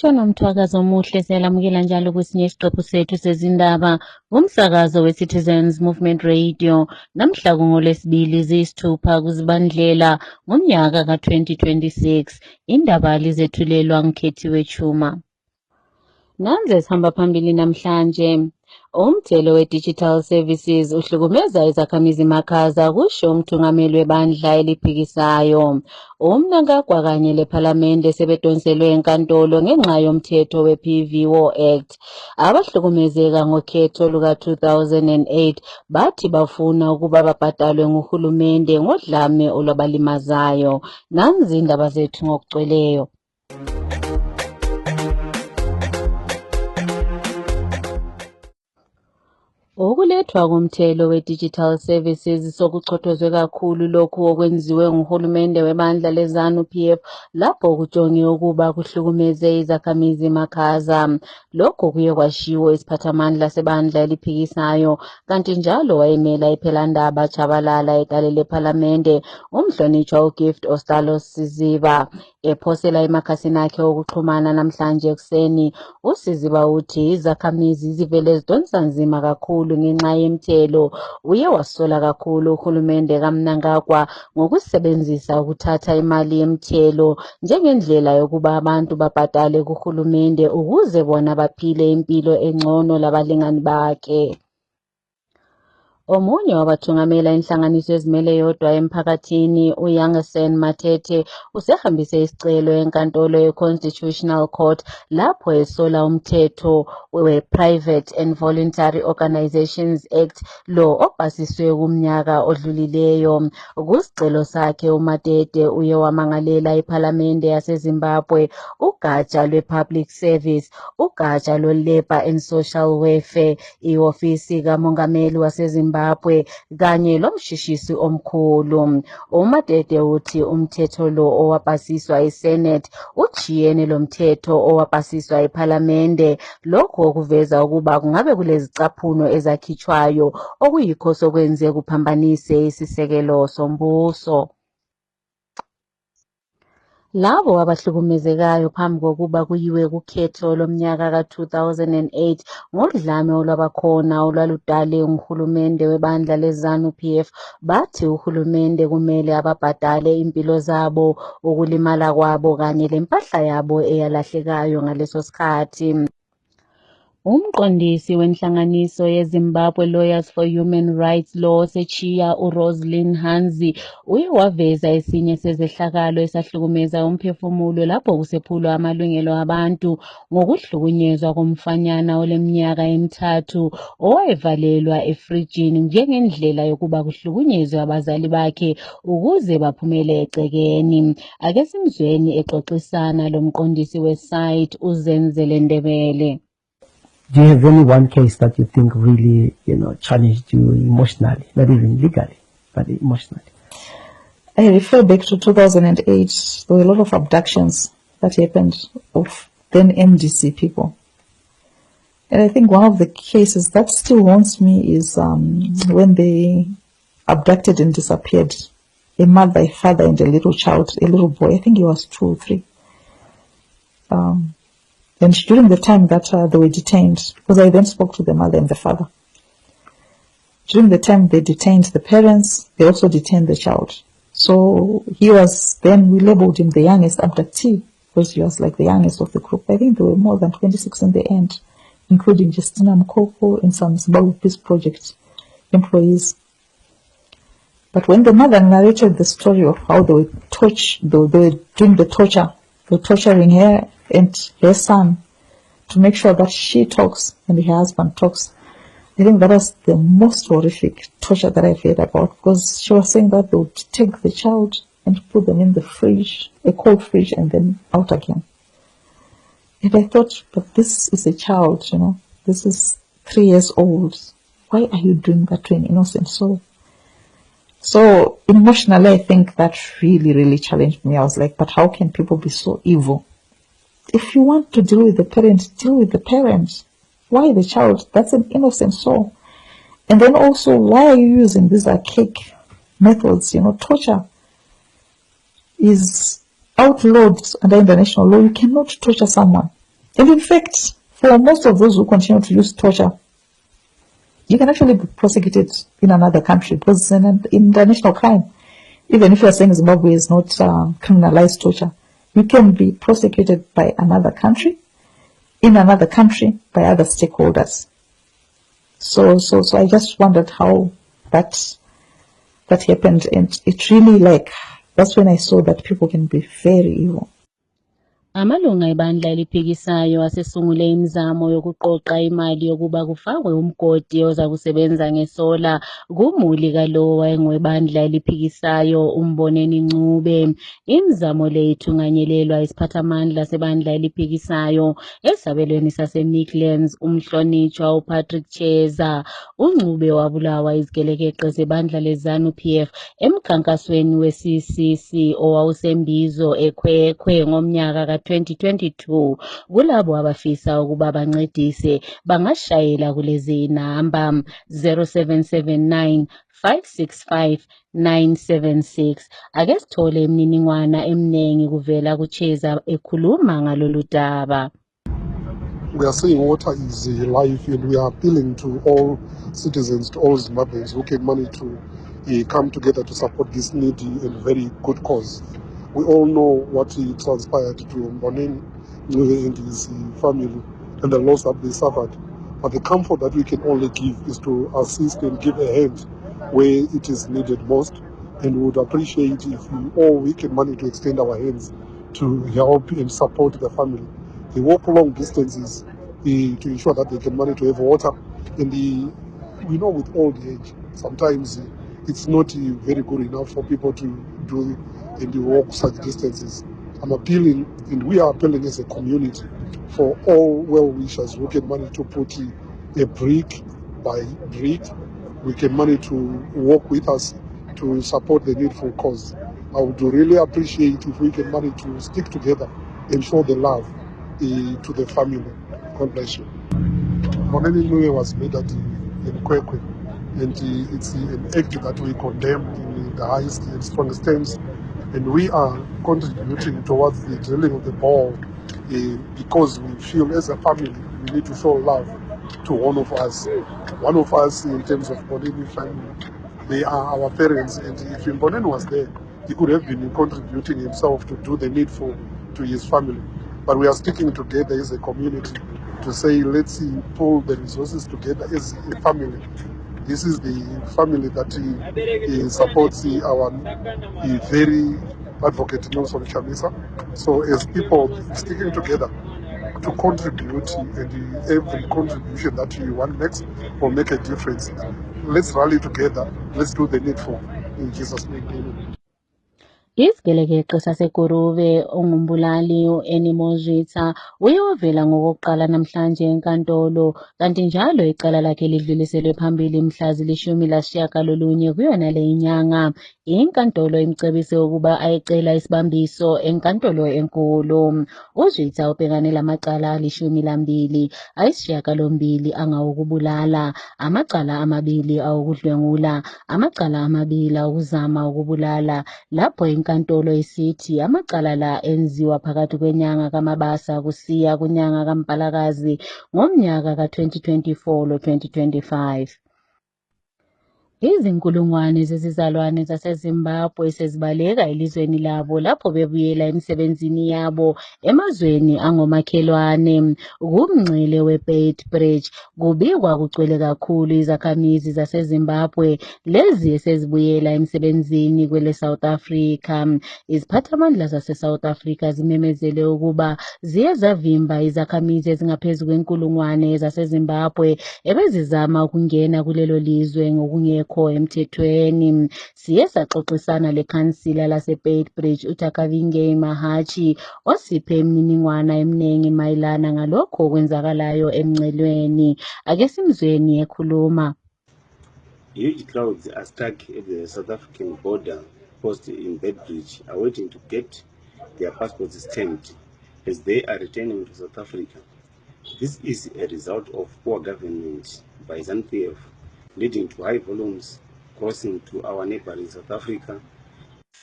Lotshana umthwakazo omuhle siyalamukela njalo kwesinye isiqephu sethu sezindaba ngomsakazo we-Citizens Movement Radio namhla ngoLwesibili ziyisithupha kuZibandlela ngomnyaka ka-2026. Indaba lizethulelwa ngikhethiwe Chuma. Nanze sihamba phambili namhlanje. Umthelo we-Digital Services uhlukumeza izakhamizi makhaza kusho umthungameli webandla eliphikisayo. Umnankagwa kanye lephalamende sebedonselwe enkantolo ngenxa yomthetho we-PVO Act. Abahlukumezeka ngokhetho luka-2008 bathi bafuna ukuba babhadalwe nguhulumende ngodlame olwabalimazayo. Nanzi indaba zethu ngokugcweleyo. Ukulethwa komthelo we-Digital Services sokuchothozwe kakhulu lokhu okwenziwe nguhulumende webandla leZANU-PF lapho kujonge ukuba kuhlukumeze izakhamizi makhaza. Lokho kuye kwashiwo isiphathamandla sebandla eliphikisayo kanti njalo wayemela iphelandaba Chabalala eqale lephalamende umhlonitshwa uGift Ostalos Siziba. Ephosela emakhasini akhe okuxhumana namhlanje ekuseni, uSiziba uthi izakhamizi zivele zidonsa nzima kakhulu ngenxa yemthelo. Uye wasola kakhulu uhulumende kaMnangagwa ngokusebenzisa ukuthatha imali yemthelo njengendlela yokuba abantu babhadale kuhulumende ukuze bona baphile impilo engcono labalingani bakhe. Omunye wabathungamela inhlanganiso ezimele yodwa emphakathini uYoungsen Matete usehambise isicelo enkantolo ye-Constitutional Court lapho esola umthetho we-Private and Voluntary Organizations Act lo opasiswe kumnyaka odlulileyo. Kusicelo sakhe uMatete uye wamangalela iphalamende yaseZimbabwe, ugatsha lwe-Public Service, ugatsha lwe-Labour and Social Welfare, ihhovisi kamongameli waseZimbabwe kanye lomshishisi omkhulu. uMatete uthi umthetho lo owapasiswa iSenate uchiyene lo mthetho owapasiswa iphalamende. Lokho okuveza ukuba kungabe kulezicaphuno ezakhitshwayo okuyikho sokwenze kuphambanise isisekelo sombuso. Labo abahlukumezekayo phambi kokuba kuyiwe kukhetho lomnyaka ka-2008 ngodlame olwabakhona olwaludale nguhulumende webandla leZANU-PF bathi uhulumende kumele ababhadale impilo zabo, ukulimala kwabo kanye lempahla yabo eyalahlekayo ngaleso sikhathi. Umqondisi wenhlanganiso yeZimbabwe Lawyers for Human Rights Law sechiya uRosalind Hanzi uye waveza esinye sezehlakalo esahlukumeza umphefumulo lapho kusephulwa amalungelo abantu ngokuhlukunyezwa komfanyana oleminyaka emithathu owayevalelwa efrijini njengendlela yokuba kuhlukunyezwe abazali bakhe ukuze baphumele egcekeni. Ake simzweni exoxisana lomqondisi wesite uZenzele Ndebele. Do you have any one case that you think really, challenged you emotionally, not even legally, but emotionally? I refer back to 2008. There were a lot of abductions that happened of then MDC people. And I think one of the cases that still haunts me is when they abducted and disappeared a mother, a father, and a little child, a little boy. I think he was 2 or 3. And during the time that they were detained, because I then spoke to the mother and the father, during the time they detained the parents, they also detained the child. So he was, then we labeled him the youngest abductee, because he was like the youngest of the group. I think there were more than 26 in the end, including Justina Mkoko and some Zimbabwe Peace Project employees. But when the mother narrated the story of how they were doing the torture, they were torturing her and her son to make sure that she talks and her husband talks. I think that was the most horrific torture that I've heard about, because she was saying that they would take the child and put them in the fridge, a cold fridge, and then out again. And I thought, but this is a child, this is 3 years old. Why are you doing that to an innocent soul? So emotionally, I think that really, really challenged me. I was like, but how can people be so evil? If you want to deal with the parent, deal with the parent. Why the child? That's an innocent soul. And then also, why are you using these archaic methods? Torture is outlawed under international law. You cannot torture someone. And in fact, for most of those who continue to use torture, you can actually be prosecuted in another country because it's an international crime. Even if you are saying Zimbabwe is not criminalized torture, you can be prosecuted by another country, in another country, by other stakeholders. So I just wondered how that happened, and it really that's when I saw that people can be very evil. Amalunga ebandla eliphikisayo asesungule imizamo yokuqoqa imali yokuba kufakwe umgodi oza kusebenza ngesola kumuli kalowo wayengwebandla eliphikisayo uMboneni Ncube. Imizamo le ithunganyelelwa isiphathamandla sebandla eliphikisayo esabelweni saseMidlands umhlonitshwa uPatrick Cheza. uNcube wabulawa izigelekeqe zebandla leZANU-PF emkhankasweni we-CCC owawusembizo eKwekhwe ngomnyaka ka-2022. Kulabo abafisa ukuba bancedise bangashayela kulezi namba 0779 565 976. Ake sithole imininingwana eminingi kuvela kuCheza ekhuluma ngalolu daba. We are saying water is life, and we are appealing to all citizens, to all Zimbabweans who can manage to come together to support this needy and very good cause. We all know what transpired to Mboneni and his family and the loss that they suffered. But the comfort that we can only give is to assist and give a hand where it is needed most. And we would appreciate if we can manage to extend our hands to help and support the family. They walk long distances to ensure that they can manage to have water. And we know with old age, sometimes it's not very good enough for people to do and walk such distances. I'm appealing, and we are appealing as a community, for all well-wishers who can manage to put a brick by brick. We can manage to work with us to support the needful cause. I would really appreciate if we can manage to stick together and show the love to the family. God bless you. Mboneni Ncube was murdered in Kwekwe, and it's an act that we condemn in the highest and strongest terms, and we are contributing towards the drilling of the ball because we feel as a family we need to show love to one of us. One of us in terms of Mboneni family, they are our parents, and if Mboneni was there, he could have been contributing himself to do the needful to his family. But we are sticking together as a community to say, let's pull the resources together as a family. This is the family that supports our very advocate Nelson Chamisa. So as people sticking together to contribute, and every contribution that one makes will make a difference. Let's rally together. Let's do the needful. In Jesus' name, amen. Isigelekeqe saseGuruve ongumbulali u-Enimozitha uyovela ngokokuqala namhlanje enkantolo, kanti njalo icala lakhe lidluliselwe phambili mhla zili-19 kuyona le inyanga. Inkantolo imcebise ukuba ayecela isibambiso enkantolo enkulu. uZitha ubhekane lamacala ali-12, ayisishiyagalombili angawokubulala, amacala 2 awokudlwengula, amacala 2 awokuzama ukubulala, lapho inkantolo isithi amacala la enziwa phakathi kwenyanga kaMabasa kusiya kunyanga kaMpalakazi ngomnyaka ka-2024 lo-2025. Izinkulungwane zezizalwane zaseZimbabwe sezibaleka elizweni labo lapho bebuyela emisebenzini yabo emazweni angomakhelwane. Kumngcele weBeitbridge kubikwa kugcwele kakhulu izakhamizi zaseZimbabwe lezi esezibuyela emisebenzini kwele South Africa. Iziphathamandla zase-South Africa zimemezele ukuba ziye zavimba izakhamizi ezingaphezu kwenkulungwane zaseZimbabwe ebezizama ukungena kulelo lizwe ngokungekho emthethweni. Siye saxoxisana lekhansila laseBeitbridge uTakavinge Mahachi osiphe imininingwana eminingi mayelana ngalokho okwenzakalayo emngcelweni. Ake simzweni ekhuluma. Huge crowds are stuck at the South African border post in Beitbridge, awaiting to get their passports stamped as they are returning to South Africa. This is a result of poor government by ZANU-PF, leading to high volumes crossing to our neighboring South Africa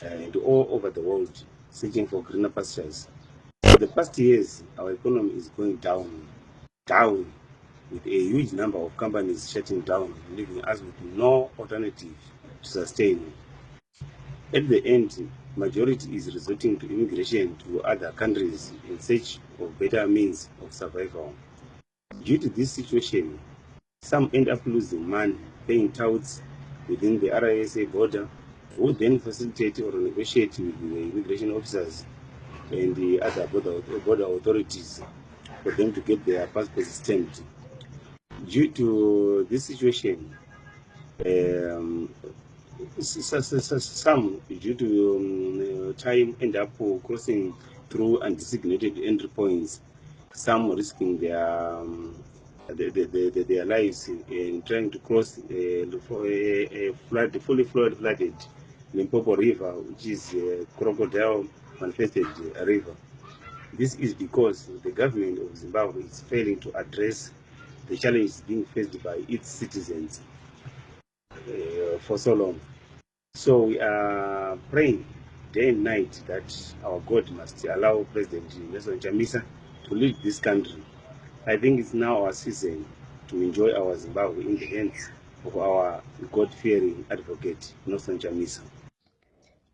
and all over the world, searching for greener pastures. For the past years, our economy is going down, with a huge number of companies shutting down, leaving us with no alternative to sustain. At the end, majority is resorting to immigration to other countries in search of better means of survival. Due to this situation, some end up losing money paying touts within the RISA border, who then facilitate or negotiate with the immigration officers and the other border authorities for them to get their passports stamped. Due to this situation, some, due to time, end up crossing through undesignated entry points, some risking their lives in trying to cross a fully flooded Limpopo River, which is a crocodile manifested river. This is because the government of Zimbabwe is failing to address the challenges being faced by its citizens for so long. So we are praying day and night that our God must allow President Nelson Chamisa to lead this country. I think it's now our season to enjoy our Zimbabwe in the hands of our God-fearing advocate, Nelson Chamisa.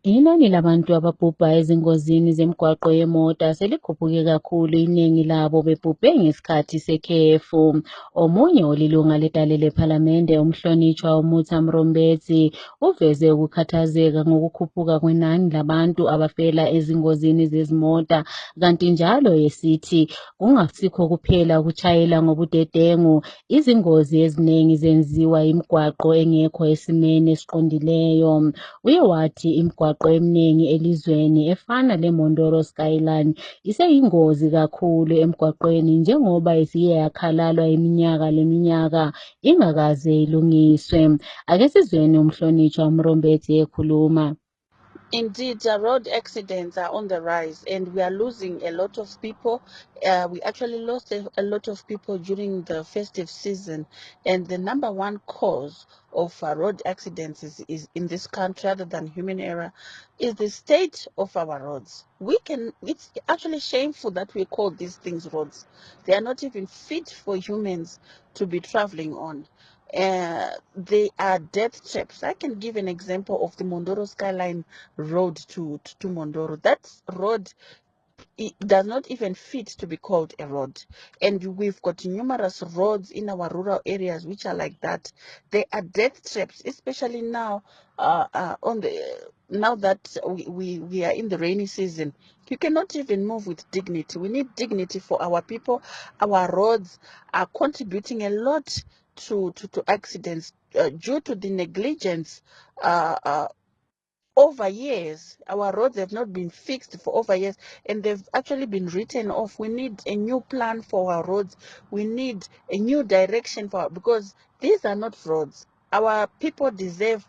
Inani labantu ababhubha ezingozini zemigwaqo yemota selikhuphuke kakhulu, iningi labo bebhubhe ngesikhathi sekhefu. Omunye olilunga ledale lephalamende, umhlonitshwa uMutha Mrombetsi, uveze ukukhathazeka ngokukhuphuka kwenani labantu abafela ezingozini zezimota, kanti njalo esithi kungasikho kuphela ukushayela ngobudedengu, izingozi eziningi zenziwa imigwaqo engekho esimeni esiqondileyo. Uye wathi imigwaqo eminingi elizweni efana leMondoro Skyline iseyingozi kakhulu emgwaqweni njengoba isiye yakhalalwa iminyaka leminyaka ingakaze ilungiswe. Ake sizweni umhlonitshwa uMrombetsi ekhuluma. Indeed, road accidents are on the rise, and we are losing a lot of people. We actually lost a lot of people during the festive season, and the number one cause of road accidents is in this country, other than human error, is the state of our roads. It's actually shameful that we call these things roads. They are not even fit for humans to be traveling on. They are death traps. I can give an example of the Mondoro Skyline road to Mondoro. That road, it does not even fit to be called a road. And we've got numerous roads in our rural areas which are like that. They are death traps, especially now now that we are in the rainy season. You cannot even move with dignity. We need dignity for our people. Our roads are contributing a lot to accidents due to the negligence over years. Our roads have not been fixed for over years, and they've actually been written off. We need a new plan for our roads. We need a new direction because these are not roads. Our people deserve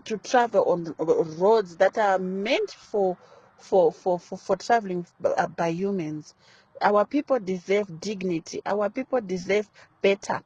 to travel on roads that are meant for traveling by humans. Our people deserve dignity. Our people deserve better.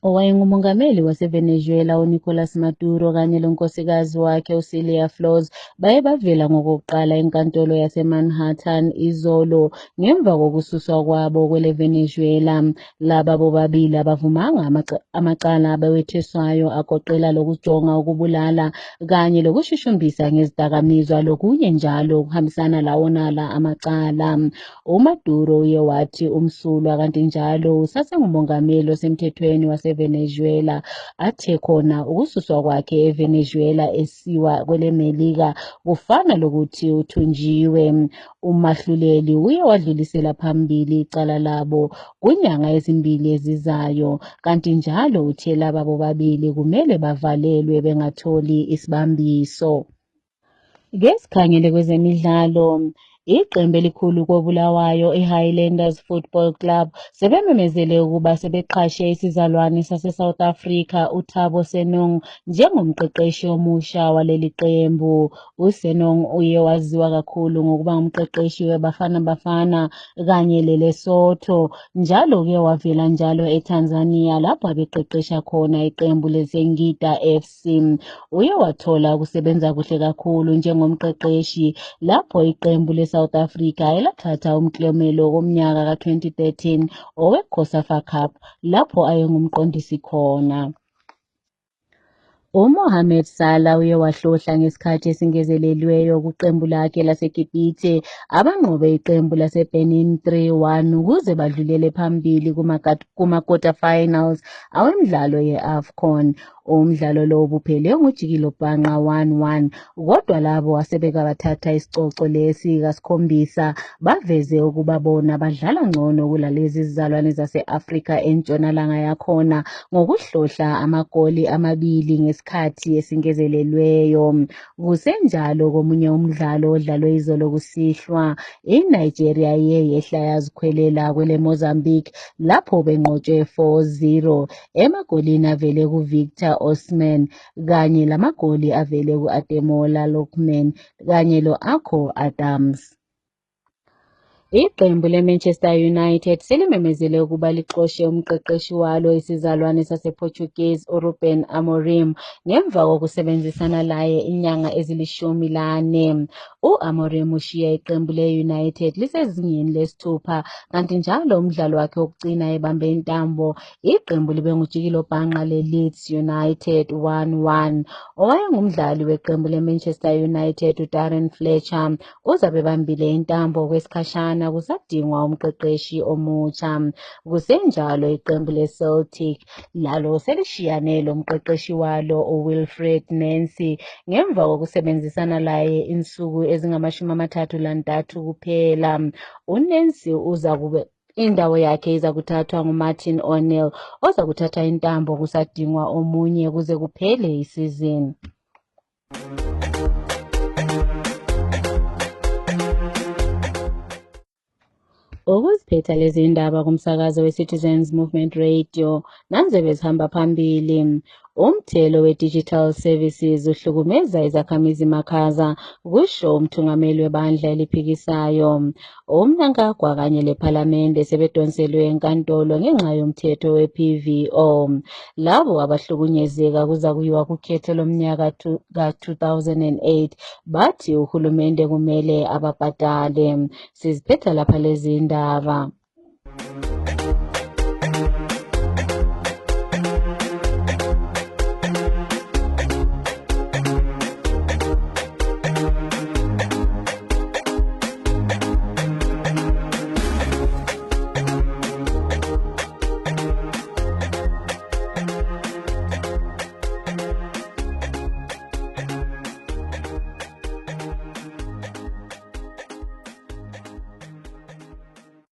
Owayengumongameli waseVenezuela uNicolas Maduro kanye lonkosikazi wakhe uCelia Flores baye bavela ngokokuqala enkantolo yaseManhattan izolo ngemva kokususwa kwabo kwele Venezuela. Laba bobabili abavumanga amacala abawetheswayo agoqela lokujonga ukubulala kanye lokushushumbisa ngezidakamizwa lokunye njalo ukuhambisana lawonala amacala. uMaduro uye wathi umsulwa kanti njalo usasengumongameli osemthethweni waseVenezuela athe khona ukususwa kwakhe eVenezuela esiwa kweleMelika kufana lokuthi uthunjiwe. Umahluleli uye wadlulisela phambili icala labo kunyanga ezimbili ezizayo, kanti njalo uthe laba bobabili kumele bavalelwe bengatholi isibambiso. Ngesikhangele kwezemidlalo, iqembu elikhulu koBulawayo iHighlanders Football Club sebememezele ukuba sebeqashe isizalwane saseSouth Africa uThabo Senong njengomqeqeshi omusha waleli qembu. uSenong uye waziwa kakhulu ngokuba ngumqeqeshi weBafana Bafana kanye leLesotho, njalo ke wavela njalo eTanzania lapho abeqeqesha khona iqembu leSingida FC. Uye wathola ukusebenza kuhle kakhulu njengomqeqeshi lapho iqembu leSouth South Africa elathatha umklomelo womnyaka ka-2013 owe-COSAFA Cup lapho ayengumqondisi khona. UMohamed Salah uye wahlohla ngesikhathi esingezelelweyo kuqembu lakhe laseGibhithe abanqobe iqembu laseBenin 3-1 ukuze badlulele phambili kuma-quarterfinals awemidlalo ye-AFCON. Umdlalo lo ubuphele ngojikilobhanqa 1-1 kodwa labo asebeka bathatha isicoco lesi kasikhombisa baveze ukuba bona badlala ngcono kulalezi izizalwane zase-Afrika entshonalanga yakhona ngokuhlohla amagoli amabili ngesikhathi esingezelelweyo. Kusenjalo komunye umdlalo odlalwe izolo kusihlwa, iNigeria iye yehla yazikhwelela kwele Mozambique lapho benqotshwe 4-0 emagolini avele kuVictor Osimhen kanye lamagoli avele ku-Ademola Lookman kanye lo-Akol Adams. Iqembu leManchester United selimemezele ukuba lixoshe umqeqeshi walo isizalwane sasePortuguese uRuben Amorim ngemva kokusebenzisana laye inyanga ezili-14. U-Amorim ushiya iqembu le-United lisezingeni lesithupha kanti njalo umdlalo wakhe wokugcina ebambe intambo iqembu libe ngujikilobhanqa le-Leeds United 1-1. Owayengumdlali weqembu leManchester United uDarren Fletcher uzabe ebambile intambo kwesikhashana kusadingwa umqeqeshi omutsha. Kusenjalo iqembu leCeltic lalo selishiyane lomqeqeshi walo uWilfred Nancy ngemva kokusebenzisana laye insuku ezingama-33 kuphela. uNancy indawo yakhe iza kuthathwa nguMartin O'Neill oza kuthatha intambo kusadingwa omunye kuze kuphele isizini. Ukuziphetha lezi ndaba kumsakazo we-Citizens Movement Radio nanze bezihamba phambili. Umthelo we-Digital Services uhlukumeza izakhamizi makhaza kusho umthungameli webandla eliphikisayo. UMnangagwa kanye lePhalamende sebedonselwe enkantolo ngenxa yomthetho we-PVO. Labo abahlukunyezeka kuza kuyiwa kukhetho lomnyaka ka-2008 bathi uhulumende kumele ababhadale. Siziphetha lapha lezi ndaba.